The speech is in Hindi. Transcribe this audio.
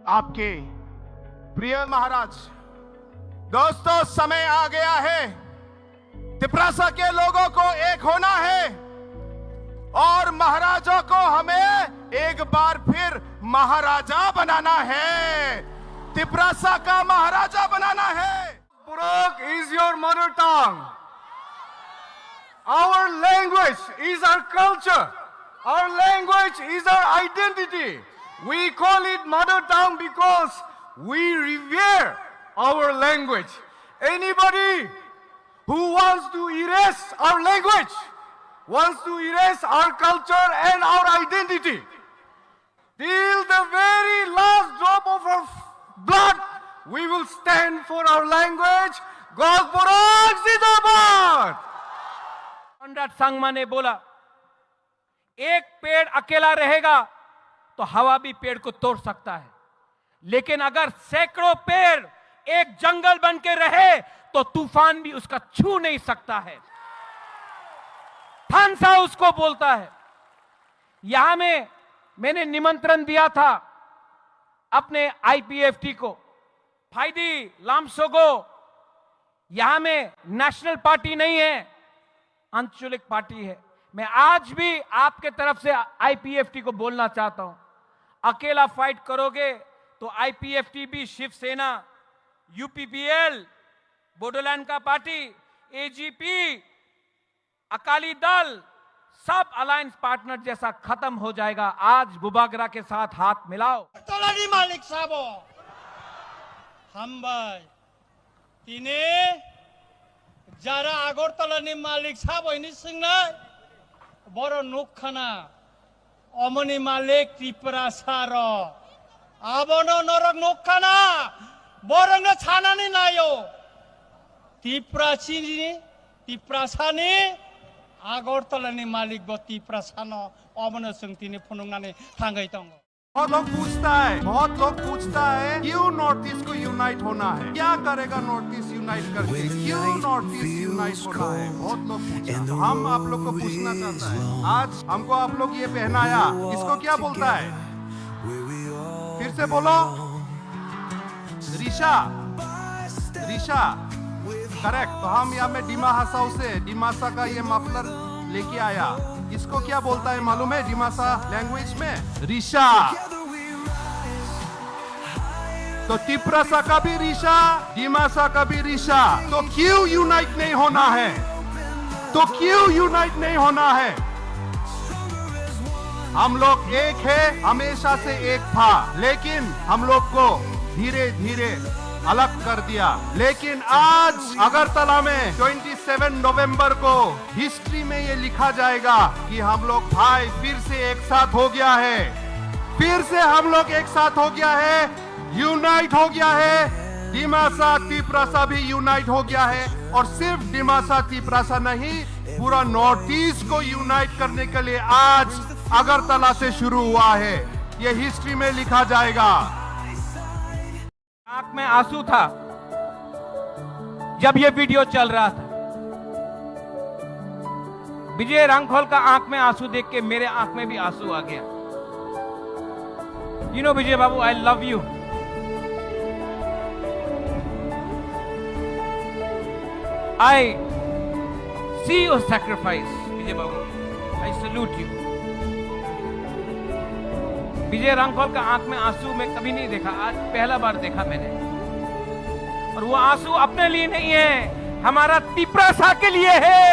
आपके प्रिय महाराज। दोस्तों, समय आ गया है, तिपरासा के लोगों को एक होना है और महाराजों को हमें एक बार फिर महाराजा बनाना है, तिपरासा का महाराजा बनाना है। Purok is your mother tongue. Our language is our culture. Our language is our identity. We call it mother tongue because we revere our language. Anybody who wants to erase our language, wants to erase our culture and our identity, till the very last drop of our blood, we will stand for our language. Golpurok Zindabad! Conrad Sangma ने बोला, एक पेड़ अकेला रहेगा तो हवा भी पेड़ को तोड़ सकता है, लेकिन अगर सैकड़ों पेड़ एक जंगल बन के रहे तो तूफान भी उसका छू नहीं सकता है। थानसा उसको बोलता है। यहां में मैंने निमंत्रण दिया था अपने आईपीएफटी को, फाइदी लामसोगो। यहां में नेशनल पार्टी नहीं है, आंचलिक पार्टी है। मैं आज भी आपके तरफ से आईपीएफटी को बोलना चाहता हूं, अकेला फाइट करोगे तो आईपीएफटी भी, शिवसेना, यूपीपीएल, बोडोलैंड का पार्टी, एजीपी, अकाली दल, सब अलायंस पार्टनर जैसा खत्म हो जाएगा। आज बुबागरा के साथ हाथ मिलाओ। तलानी मालिक साहब हामबाय तिने যারা আগরতলানি মালিক সাহেব হইনি সিংনাই বড় নুকখানা অমনি মালিক ত্রিপুরা সার আবন নরক নুকখানা বরং ছানানি নাইও ত্রিপুরাসানি আগরতলাनि मालिक ब ত্রিপুরাসানো অমন जों तिनी फुनुंगनानै थांगै दङ। बहुत लोग पूछता है क्यों नॉर्थ ईस्ट को यूनाइट होना है, क्या करेगा नॉर्थ ईस्ट यूनाइट करके, क्यों नॉर्थ ईस्ट यूनाइट होना है, बहुत लोग पूछते हैं। तो हम आप लोग को पूछना चाहता है, आज हमको आप लोग ये पहनाया, इसको क्या बोलता है? फिर से बोलो। ऋषा, ऋषा, करेक्ट। तो हम यहाँ में डिमा हसाऊ से डिमासा का ये मफलर लेके आया। इसको क्या बोलता है मालूम है डिमासा लैंग्वेज में? ऋषा। तो तिपरासा का भी ऋषा, डिमासा का भी ऋषा। तो क्यों यूनाइट नहीं होना है? तो क्यों यूनाइट नहीं होना है? हम लोग एक है, हमेशा से एक था, लेकिन हम लोग को धीरे धीरे अलग कर दिया। लेकिन आज अगरतला में 27 नवंबर को हिस्ट्री में ये लिखा जाएगा कि हम लोग भाई फिर से एक साथ हो गया है, फिर से हम लोग एक साथ हो गया है, यूनाइट हो गया है। डिमासा तिपरासा भी यूनाइट हो गया है, और सिर्फ डिमासा तिपरासा नहीं, पूरा नॉर्थ ईस्ट को यूनाइट करने के लिए आज अगरतला से शुरू हुआ है। ये हिस्ट्री में लिखा जाएगा। आंख में आंसू था जब ये वीडियो चल रहा था। विजय रांखोल का आंख में आंसू देख के मेरे आंख में भी आंसू आ गया। You know Vijay Babu, I love you. I see your sacrifice Vijay Babu, I salute you. Vijay Rankhol का आंख में आंसू मैं कभी नहीं देखा, आज पहला बार देखा मैंने। और वो आंसू अपने लिए नहीं है, हमारा तिपरासा के लिए है।